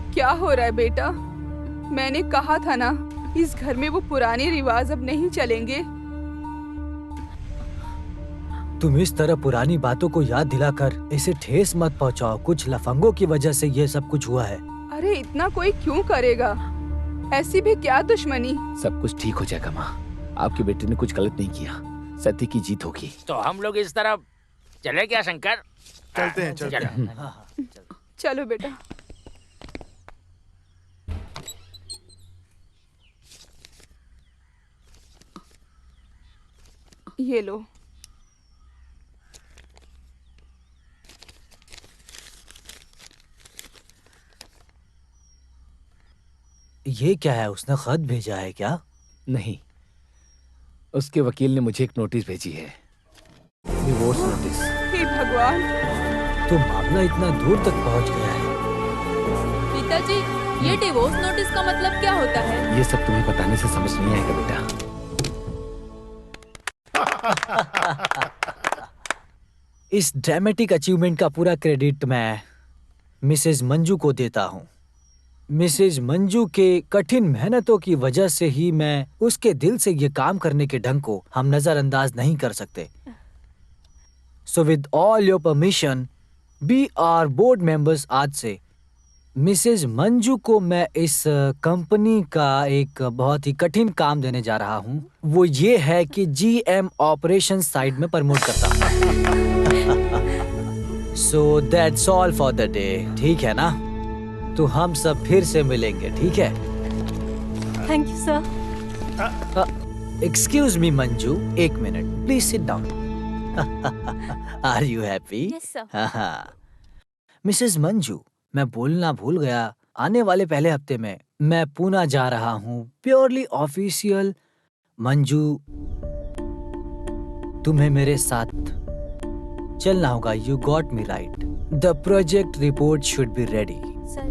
सब क्या हो रहा है बेटा? मैंने कहा था ना, इस घर में वो पुराने रिवाज अब नहीं चलेंगे। तुम इस तरह पुरानी बातों को याद दिलाकर इसे ठेस मत पहुंचाओ। कुछ लफंगों की वजह से ये सब कुछ हुआ है। अरे इतना कोई क्यों करेगा? ऐसी भी क्या दुश्मनी? सब कुछ ठीक हो जाएगा माँ। आपके बेटे ने कुछ गलत नहीं किया। सत्य की जीत होगी। तो हम लोग इस तरफ चले क्या शंकर? चलते हैं, चलते हैं। चलो बेटा। ये लो। ये क्या है? उसने खत भेजा है क्या? नहीं, उसके वकील ने मुझे एक नोटिस भेजी है, डिवोर्स नोटिस। हे भगवान! तो मामला इतना दूर तक पहुंच गया है। पिताजी, ये डिवोर्स नोटिस का मतलब क्या होता है? ये सब तुम्हें बताने से समझ नहीं आएगा बेटा। इस ड्रामेटिक अचीवमेंट का पूरा क्रेडिट मैं मिसेज मंजू को देता हूँ। मिसेज मंजू के कठिन मेहनतों की वजह से ही मैं उसके दिल से ये काम करने के ढंग को हम नजरअंदाज नहीं कर सकते। So with all your permission, be our board members, आज से मिसेज मंजू को मैं इस कंपनी का एक बहुत ही कठिन काम देने जा रहा हूँ। वो ये है कि जीएम ऑपरेशन साइड में प्रमोट करता हूँ। So that's all for the day. ठीक है ना? तो हम सब फिर से मिलेंगे, ठीक है? Thank you sir. Excuse me Manju, एक minute please sit down. Are you happy? Yes sir. हाँ। मिसेज मंजू, मैं बोलना भूल गया, आने वाले पहले हफ्ते में मैं पूना जा रहा हूँ, प्योरली ऑफिशियल। मंजू, तुम्हें मेरे साथ चलना होगा। You got me right. The project report should be ready. Sir,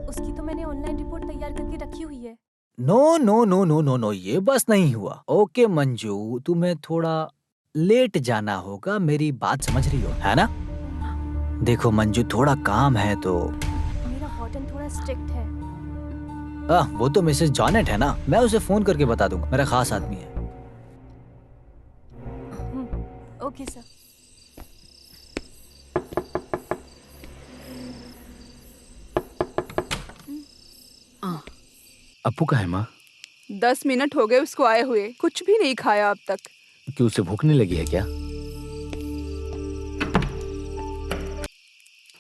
उसकी तो मैंने ऑनलाइन रिपोर्ट तैयार करके रखी हुई है। No no no no no no, ये बस नहीं हुआ। ओके मंजू, तुम्हें थोड़ा लेट जाना होगा, मेरी बात समझ रही हो, है ना? देखो मंजू, थोड़ा काम है तो। मेरा वार्डन थोड़ा स्ट्रिक्ट है। वो तो मिसेस जॉनेट है ना, मैं उसे फोन करके बता दूंगा, मेरा खास आदमी है। Okay sir. अप्पू का है माँ? 10 मिनट हो गए उसको आए हुए, कुछ भी नहीं खाया अब तक। क्यों, उसे भूख नहीं लगी है क्या?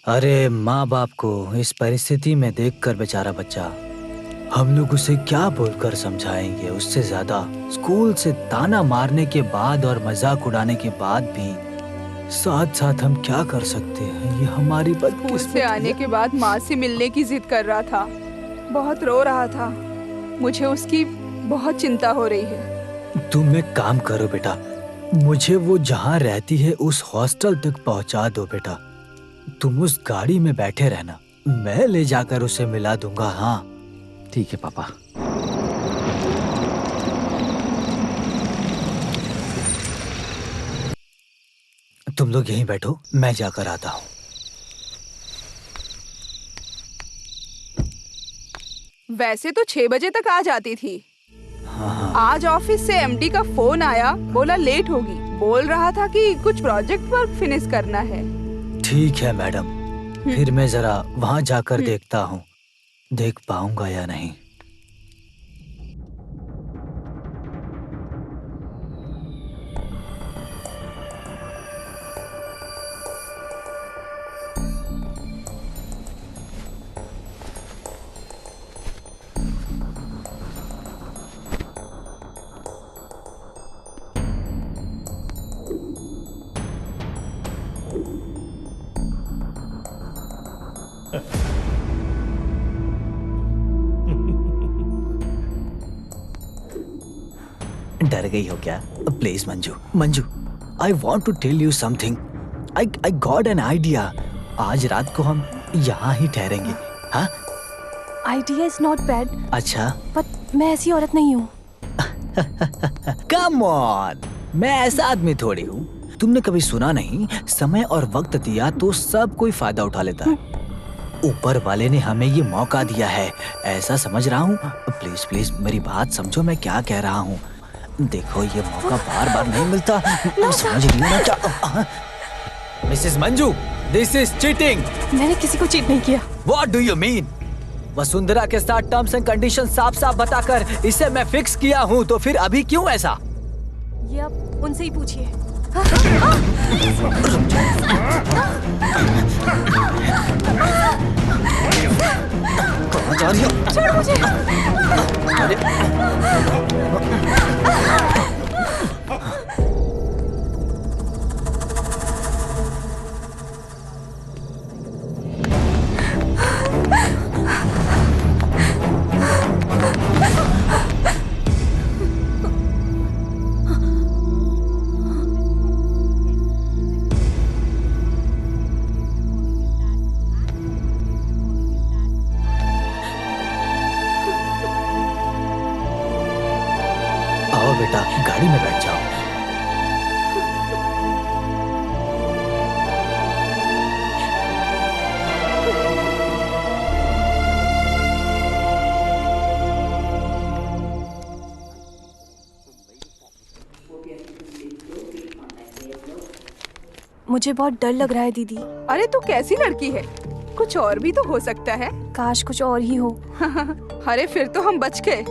अरे माँ बाप को इस परिस्थिति में देखकर बेचारा बच्चा, हम लोग उसे क्या बोलकर समझाएंगे? उससे ज्यादा स्कूल से ताना मारने के बाद और मजाक उड़ाने के बाद भी साथ साथ हम क्या कर सकते हैं? ये हमारी स्कूल बदकिस्मती से आने है। के बाद माँ से मिलने की जिद कर रहा था, बहुत रो रहा था। मुझे उसकी बहुत चिंता हो रही है। तुम एक काम करो बेटा, मुझे वो जहाँ रहती है उस हॉस्टल तक पहुँचा दो बेटा। तुम उस गाड़ी में बैठे रहना, मैं ले जाकर उसे मिला दूंगा। हाँ ठीक है पापा। तुम लोग यहीं बैठो, मैं जाकर आता हूँ। वैसे तो 6 बजे तक आ जाती थी। हाँ। आज ऑफिस से एमडी का फोन आया, बोला लेट होगी। बोल रहा था कि कुछ प्रोजेक्ट वर्क फिनिश करना है। ठीक है मैडम, फिर मैं जरा वहाँ जाकर देखता हूँ, देख पाऊंगा या नहीं। डर गई हो क्या? प्लीज Manju, Manju, I want to tell you something. I got an idea. आज रात को हम यहाँ ही ठहरेंगे। हाँ, आइडिया इज नॉट बैड। अच्छा। बट मैं ऐसी औरत नहीं हूँ। कम ऑन, मैं ऐसा आदमी थोड़ी हूँ। तुमने कभी सुना नहीं, समय और वक्त दिया तो सब कोई फायदा उठा लेता है। ऊपर वाले ने हमें ये मौका दिया है, ऐसा समझ रहा हूँ। प्लीज प्लीज मेरी बात समझो, मैं क्या कह रहा हूँ। देखो ये मौका बार बार नहीं मिलता, समझ रही हो ना क्या? Mrs Manju, this is cheating. मैंने किसी को चीट नहीं किया। What do you mean? Vasundhara के साथ टर्म्स एंड कंडीशन साफ साफ बताकर इसे मैं फिक्स किया हूँ, तो फिर अभी क्यों ऐसा? ये आप उनसे ही पूछिए। कहाँ जा रही हो? छोड़ो मुझे। अरे आओ बेटा, गाड़ी में बैठ जाओ। मुझे बहुत डर लग रहा है दीदी। अरे तू कैसी लड़की है, कुछ और भी तो हो सकता है। काश कुछ और ही हो। अरे फिर तो हम बच गए।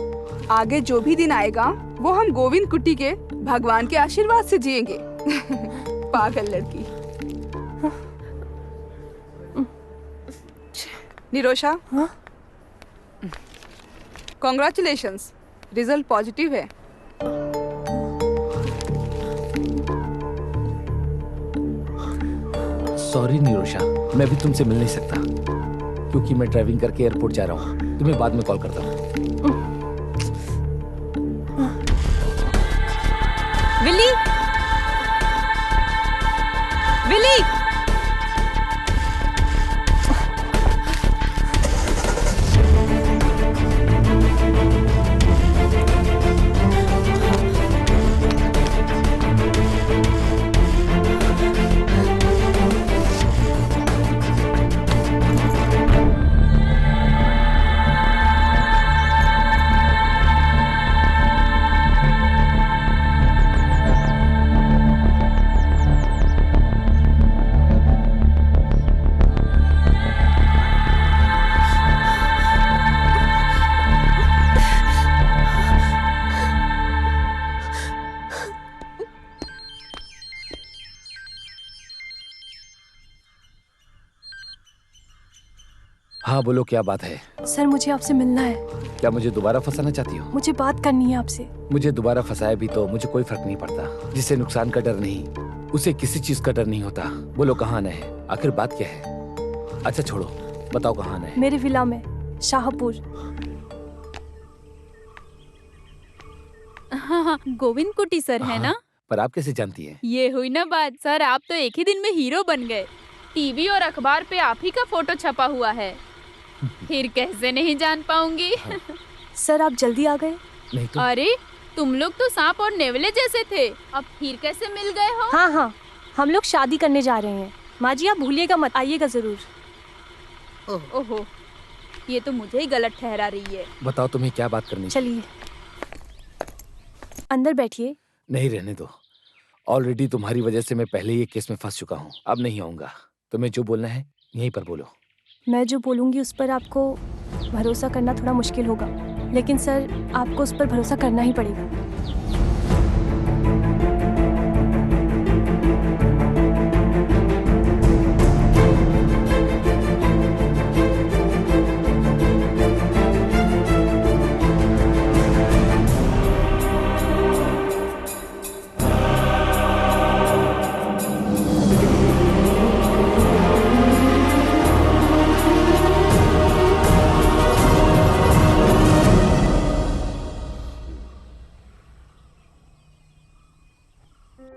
आगे जो भी दिन आएगा वो हम गोविंद कुट्टी के भगवान के आशीर्वाद से जिएंगे। पागल लड़की। निरोशा, कॉन्ग्रेचुलेशंस, रिजल्ट पॉजिटिव है। सॉरी निरोशा, मैं भी तुमसे मिल नहीं सकता क्योंकि मैं ड्राइविंग करके एयरपोर्ट जा रहा हूँ। तुम्हें बाद में कॉल करता हूँ। विली, विली, हाँ बोलो, क्या बात है? सर मुझे आपसे मिलना है। क्या मुझे दोबारा फंसाना चाहती हो? मुझे बात करनी है आपसे। मुझे दोबारा फंसाया भी तो मुझे कोई फर्क नहीं पड़ता। जिसे नुकसान का डर नहीं, उसे किसी चीज का डर नहीं होता। बोलो कहाँ आना है, आखिर बात क्या है? अच्छा छोड़ो, बताओ कहाँ आना है? मेरे विला में, शाहपुर। हाँ, गोविंद कुटी सर है ना? पर आप कैसे जानती हैं? ये हुई ना बात। सर आप तो एक ही दिन में हीरो बन गए। टीवी और अखबार पे आप ही का फोटो छपा हुआ है, फिर कैसे नहीं जान पाऊंगी? सर आप जल्दी आ गए। नहीं तो अरे तुम लोग तो सांप और नेवले जैसे थे, अब फिर कैसे मिल गए हो? हाँ हाँ, हम लोग शादी करने जा रहे हैं। माँ जी आप भूलिएगा मत, आइएगा जरूर। ओहो, ये तो मुझे ही गलत ठहरा रही है। बताओ तुम्हें क्या बात करनी है? चलिए अंदर बैठिए। नहीं, रहने दो। ऑलरेडी तुम्हारी वजह से मैं पहले ही केस में फंस चुका हूँ। अब नहीं आऊंगा। तुम्हें जो बोलना है यहीं पर बोलो। मैं जो बोलूँगी उस पर आपको भरोसा करना थोड़ा मुश्किल होगा, लेकिन सर आपको उस पर भरोसा करना ही पड़ेगा।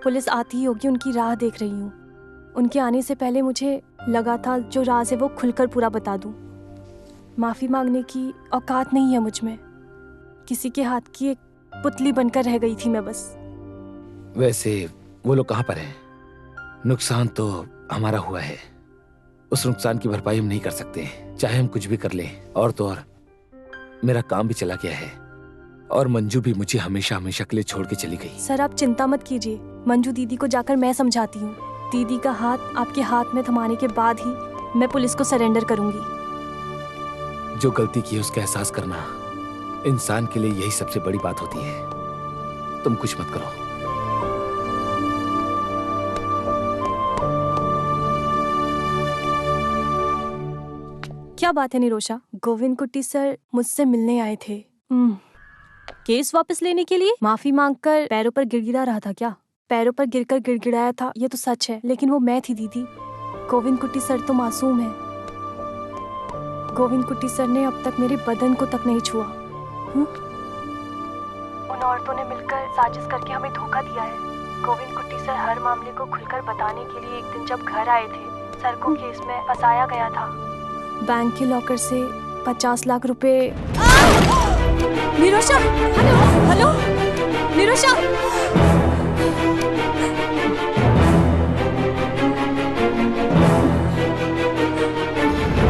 पुलिस आती ही होगी, उनकी राह देख रही हूँ। उनके आने से पहले मुझे लगा था जो राज है वो खुलकर पूरा बता दूँ। माफ़ी मांगने की औकात नहीं है मुझ में। किसी के हाथ की एक पुतली बनकर रह गई थी मैं बस। वैसे वो लोग कहाँ पर हैं? नुकसान तो हमारा हुआ है, उस नुकसान की भरपाई हम नहीं कर सकते। चाहे हम कुछ भी कर लें, और तो और मेरा काम भी चला गया है, और मंजू भी मुझे हमेशा हमेशा के लिए छोड़ के चली गई। सर आप चिंता मत कीजिए, मंजू दीदी को जाकर मैं समझाती हूँ। दीदी का हाथ आपके हाथ में थमाने के बाद ही मैं पुलिस को सरेंडर करूंगी। जो गलती की है उसका एहसास करना इंसान के लिए यही सबसे बड़ी बात होती है। तुम कुछ मत करो। क्या बात है निरोशा, गोविंद कुट्टी सर मुझसे मिलने आए थे। केस वापस लेने के लिए? माफी मांगकर पैरों पर गिड़गिड़ा रहा था क्या? पैरों पर गिरकर गिड़गिड़ाया था, ये तो सच है, लेकिन वो मैं थी दीदी। गोविंद कुट्टी सर तो मासूम है। गोविंद कुट्टी सर ने अब तक मेरे बदन को तक नहीं छुआ। उन औरतों ने मिलकर साजिश करके हमें धोखा दिया है। गोविंद कुट्टी सर हर मामले को खुलकर बताने के लिए एक दिन जब घर आए थे, सर को केस में फंसाया गया था। बैंक के लॉकर से 50 लाख रुपए। निरोशा, हेलो, हेलो, निरोशा।